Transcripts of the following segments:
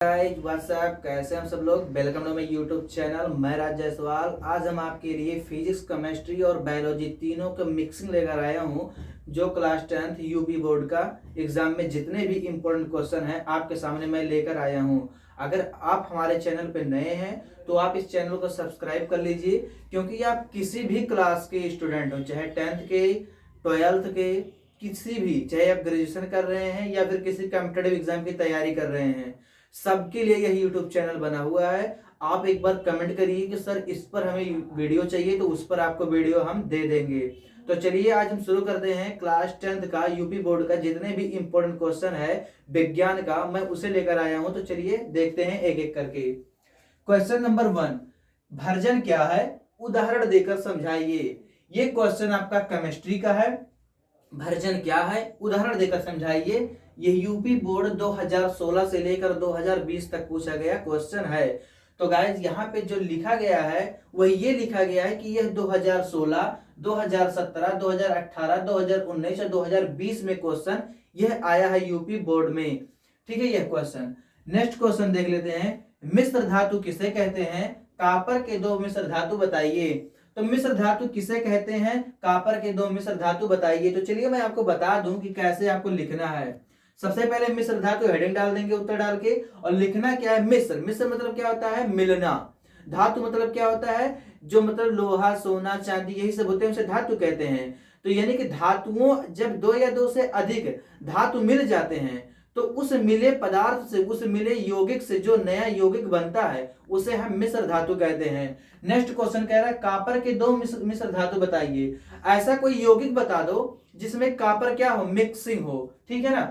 Guys WhatsApp, कैसे हम सब लोग। Welcome to my YouTube channel. मैं राज जायसवाल। आज हम आपके लिए फिजिक्स, केमिस्ट्री और बायोलॉजी तीनों का मिक्सिंग लेकर आया हूं, जो क्लास 10th यूपी बोर्ड का एग्जाम में जितने भी इंपॉर्टेंट क्वेश्चन हैं आपके सामने मैं लेकर आया हूं। अगर आप हमारे चैनल पे नए हैं तो आप इस चैनल को सब्सक्राइब कर लीजिए, क्योंकि आप किसी भी क्लास के स्टूडेंट हो, चाहे 10th के, 12th के, किसी भी, चाहे आप ग्रेजुएशन कर रहे हैं या फिर किसी कॉम्पिटेटिव एग्जाम की तैयारी कर रहे हैं, सबके लिए यह यूट्यूब चैनल बना हुआ है। आप एक बार कमेंट करिए कि सर इस पर हमें वीडियो चाहिए, तो उस पर आपको वीडियो हम दे देंगे। तो चलिए आज हम शुरू करते हैं। क्लास 10th का यूपी बोर्ड का जितने भी इंपॉर्टेंट क्वेश्चन है विज्ञान का, मैं उसे लेकर आया हूं। तो चलिए देखते हैं एक एक करके। क्वेश्चन नंबर 1, भर्जन क्या है, उदाहरण देकर समझाइए। ये क्वेश्चन आपका केमिस्ट्री का है। भर्जन क्या है, उदाहरण देकर समझाइए। ये यूपी बोर्ड 2016 से लेकर 2020 तक पूछा गया क्वेश्चन है। तो गाइज यहाँ पे जो लिखा गया है वह ये लिखा गया है कि यह 2016, 2017, 2018, 2019 और 2020 में क्वेश्चन यह आया है यूपी बोर्ड में। ठीक है, यह क्वेश्चन। नेक्स्ट क्वेश्चन देख लेते हैं। मिश्र धातु किसे कहते हैं, कापर के दो मिश्र धातु बताइए। तो मिश्र धातु किसे कहते हैं, कापर के दो मिश्र धातु बताइए। तो चलिए मैं आपको बता दूं कि कैसे आपको लिखना है। सबसे पहले मिश्र धातु हेडिंग डाल देंगे उत्तर डाल के, और लिखना क्या है, मिश्र। मिश्र मतलब क्या होता है, मिलना। धातु मतलब क्या होता है, जो मतलब लोहा, सोना, चांदी, यही सब होते हैं, उसे धातु कहते हैं। तो यानी कि धातुओं, जब दो या दो से अधिक धातु मिल जाते हैं तो उस मिले पदार्थ से, उस मिले यौगिक से जो नया यौगिक बनता है उसे हम मिश्र धातु कहते हैं। नेक्स्ट क्वेश्चन कह रहा है कापर के दो मिश्र धातु बताइए। ऐसा कोई यौगिक बता दो जिसमें कापर क्या हो, मिक्सिंग हो। ठीक है ना।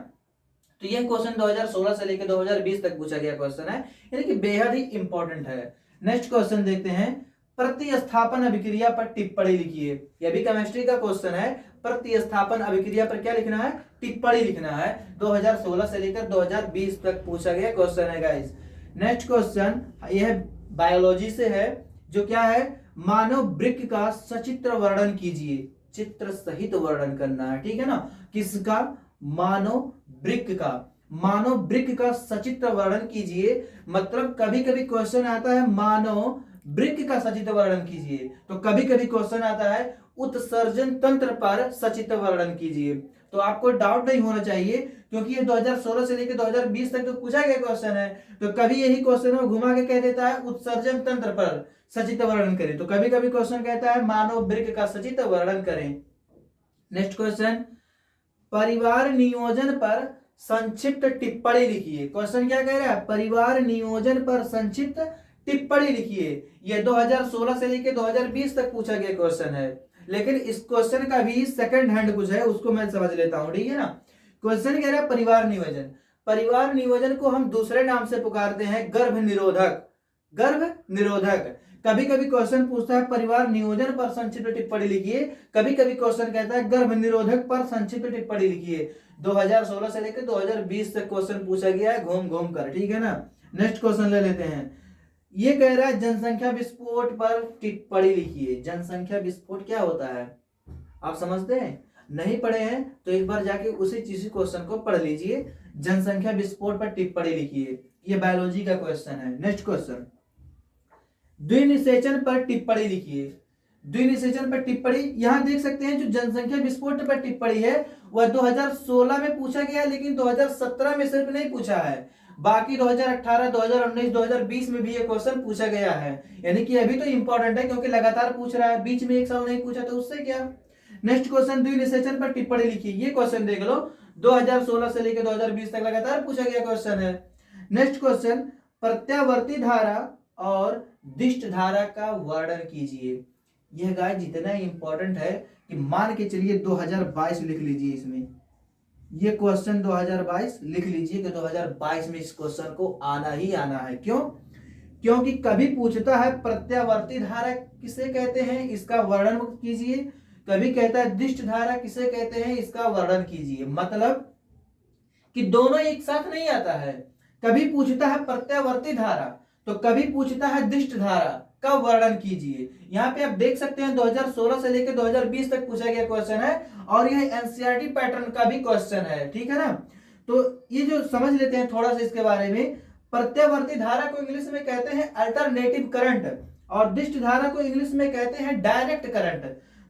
तो यह क्वेश्चन 2016 से लेकर 2020 तक पूछा गया क्वेश्चन है, यानी कि बेहद ही इंपॉर्टेंट है। नेक्स्ट क्वेश्चन देखते हैं। प्रतिस्थापन अभिक्रिया पर टिप्पणी लिखिए। यह भी केमिस्ट्री का क्वेश्चन है। प्रतिस्थापन अभिक्रिया पर क्या लिखना है, टिप्पणी लिखना है। 2016 से लेकर 2020 तक पूछा गया क्वेश्चन है गाइस। नेक्स्ट क्वेश्चन यह बायोलॉजी से है, जो क्या है, मानव वृक्क का सचित्र वर्णन कीजिए। चित्र सहित वर्णन करना है, ठीक है ना। किसका, मानव वृक्क का। मानव वृक्क का सचित्र वर्णन कीजिए। मतलब कभी कभी क्वेश्चन आता है मानव वृक्क का सचित्र वर्णन कीजिए, तो कभी कभी क्वेश्चन आता है उत्सर्जन तंत्र पर सचित्र वर्णन कीजिए। तो आपको डाउट नहीं होना चाहिए, क्योंकि ये 2016 से लेकर 2020 तक तो पूछा गया क्वेश्चन है। तो कभी यही क्वेश्चन में घुमा के कह देता है उत्सर्जन तंत्र पर सचित्र वर्णन करें, तो कभी कभी क्वेश्चन कहता है मानव वृक्क का सचित्र वर्णन करें। नेक्स्ट क्वेश्चन, परिवार नियोजन पर संक्षिप्त टिप्पणी लिखिए। क्वेश्चन क्या कह रहा है, परिवार नियोजन पर संक्षिप्त टिप्पणी लिखिए। यह 2016 से लेकर 2020 तक पूछा गया क्वेश्चन है, लेकिन इस क्वेश्चन का भी सेकंड हैंड कुछ है, उसको मैं समझ लेता हूं। ठीक है ना। क्वेश्चन कह रहा है परिवार नियोजन। परिवार नियोजन को हम दूसरे नाम से पुकारते हैं गर्भ निरोधक। गर्भ निरोधक। कभी कभी क्वेश्चन पूछता है परिवार नियोजन पर संक्षिप्त टिप्पणी लिखिए, कभी कभी क्वेश्चन कहता है गर्भ निरोधक पर संक्षिप्त टिप्पणी लिखिए। 2016 से लेकर 2020 तक क्वेश्चन पूछा गया है घूम घूम कर। ठीक है ना। नेक्स्ट क्वेश्चन ले लेते हैं। ये कह रहा है जनसंख्या विस्फोट पर टिप्पणी लिखिए। जनसंख्या विस्फोट क्या होता है, आप समझते हैं? नहीं पढ़े हैं तो एक बार जाके उसी चीज क्वेश्चन को पढ़ लीजिए। जनसंख्या विस्फोट पर टिप्पणी लिखिए, ये बायोलॉजी का क्वेश्चन है। नेक्स्ट क्वेश्चन, द्विनिषेचन पर टिप्पणी लिखिए। द्विनिषेचन पर टिप्पणी, यहां देख सकते हैं जो जनसंख्या विस्फोट पर टिप्पणी है वह 2016 में पूछा गया है, लेकिन 2017 में सिर्फ नहीं पूछा है, बाकी 2018, 2019, 2020 में भी ये क्वेश्चन पूछा गया है। यानी कि अभी तो इंपॉर्टेंट है, क्योंकि लगातार पूछ रहा है, बीच में एक साल नहीं पूछा तो उससे क्या। नेक्स्ट क्वेश्चन, द्विनिषेचन पर टिप्पणी लिखिए। ये क्वेश्चन देख लो, 2016 से लेकर 2020 तक लगातार पूछा गया क्वेश्चन है। नेक्स्ट क्वेश्चन, प्रत्यावर्ती धारा और दिष्ट धारा का वर्णन कीजिए। यह गाय जितना इंपॉर्टेंट है कि मान के चलिए 2022 लिख लीजिए इसमें। ये क्वेश्चन 2022 लिख लीजिए कि 2022 में इस क्वेश्चन को आना ही आना है। क्यों? क्योंकि कभी पूछता है प्रत्यावर्ती धारा किसे कहते हैं, इसका वर्णन कीजिए। कभी कहता है दिष्ट धारा किसे कहते हैं, इसका वर्णन कीजिए। मतलब कि दोनों एक साथ नहीं आता है। कभी पूछता है प्रत्यावर्ती धारा, तो कभी पूछता है दिष्ट धारा का वर्णन कीजिए। यहाँ पे आप देख सकते हैं 2016 से लेकर 2020 तक पूछा गया क्वेश्चन है, और यह एनसीईआरटी पैटर्न का भी क्वेश्चन है। ठीक है ना। तो ये जो समझ लेते हैं थोड़ा सा इसके बारे में। प्रत्यावर्ती धारा को इंग्लिश में कहते हैं अल्टरनेटिव करंट, और दिष्ट धारा को इंग्लिश में कहते हैं डायरेक्ट करंट।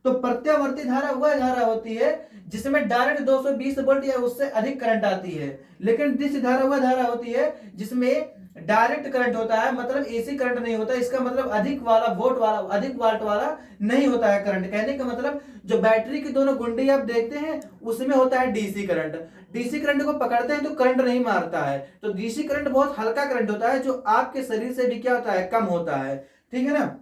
तो प्रत्यावर्ती धारा वह धारा होती है जिसमें डायरेक्ट 220 वोल्ट या उससे अधिक करंट आती है, लेकिन दिष्ट धारा वह धारा होती है जिसमें डायरेक्ट करंट होता है, मतलब एसी करंट नहीं होता। इसका मतलब अधिक वाल्ट वाला नहीं होता है करंट। कहने का मतलब जो बैटरी की दोनों गुंडी आप देखते हैं उसमें होता है डीसी करंट। डीसी करंट को पकड़ते हैं तो करंट नहीं मारता है। तो डीसी करंट बहुत हल्का करंट होता है जो आपके शरीर से भी क्या होता है, कम होता है। ठीक है ना,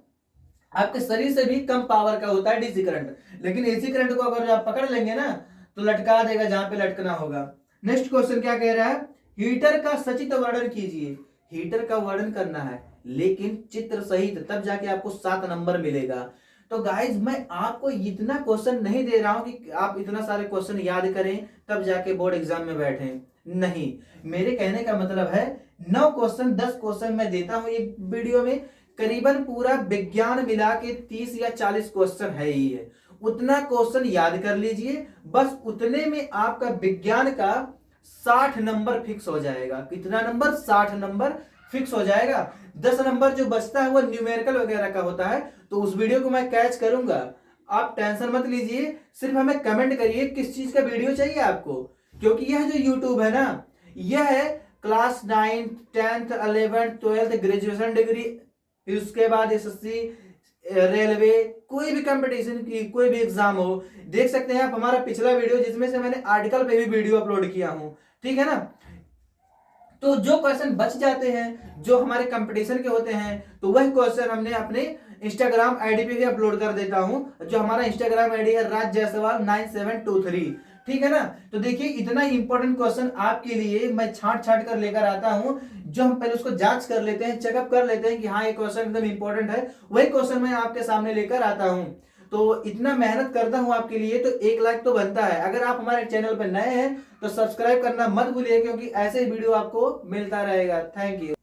आपके शरीर से भी कम पावर का होता है डीसी करंट। लेकिन एसी करंट को अगर आप पकड़ लेंगे ना तो लटका देगा जहां पे लटकना होगा। नेक्स्ट क्वेश्चन क्या कह रहा है, हीटर का सचित वर्णन कीजिए। हीटर का वर्णन करना है लेकिन चित्र सहित, तब जाके आपको 7 नंबर मिलेगा। तो गाइज मैं आपको इतना क्वेश्चन नहीं दे रहा हूं कि आप इतना सारे क्वेश्चन याद करें तब जाके बोर्ड एग्जाम में बैठे, नहीं। मेरे कहने का मतलब है 9 क्वेश्चन 10 क्वेश्चन मैं देता हूं एक वीडियो में, करीबन पूरा विज्ञान मिला के 30 या 40 क्वेश्चन है ही है। उतना क्वेश्चन याद कर लीजिए, बस उतने में आपका विज्ञान का 60 नंबर फिक्स हो जाएगा। कितना नंबर, 60 नंबर फिक्स हो जाएगा। 10 नंबर जो बचता है वो न्यूमेरिकल वगैरह का होता है, तो उस वीडियो को मैं कैच करूंगा। आप टेंशन मत लीजिए, सिर्फ हमें कमेंट करिए किस चीज का वीडियो चाहिए आपको, क्योंकि यह जो यूट्यूब है ना, यह है class 9, 10th, 11th, 12th, graduation degree, फिर उसके बाद एसएससी, रेलवे, कोई भी कंपटीशन की कोई भी एग्जाम हो, देख सकते हैं आप हमारा पिछला वीडियो जिसमें से मैंने आर्टिकल पे भी वीडियो अपलोड किया हूं। ठीक है ना, तो जो क्वेश्चन बच जाते हैं जो हमारे कंपटीशन के होते हैं तो वह क्वेश्चन हमने अपने इंस्टाग्राम आईडी पे भी अपलोड कर देता हूं, जो हमारा इंस्टाग्राम आईडी है राज जायसवाल 9723। ठीक है ना, तो देखिए इतना इंपॉर्टेंट क्वेश्चन आपके लिए मैं छांट छांट कर लेकर आता हूं, जो हम पहले उसको जांच कर लेते हैं, चेकअप कर लेते हैं कि हाँ ये क्वेश्चन एकदम इंपॉर्टेंट है, वही क्वेश्चन मैं आपके सामने लेकर आता हूं। तो इतना मेहनत करता हूं आपके लिए, तो 1 लाख तो बनता है। अगर आप हमारे चैनल पर नए हैं तो सब्सक्राइब करना मत भूलिए, क्योंकि ऐसे ही वीडियो आपको मिलता रहेगा। Thank you.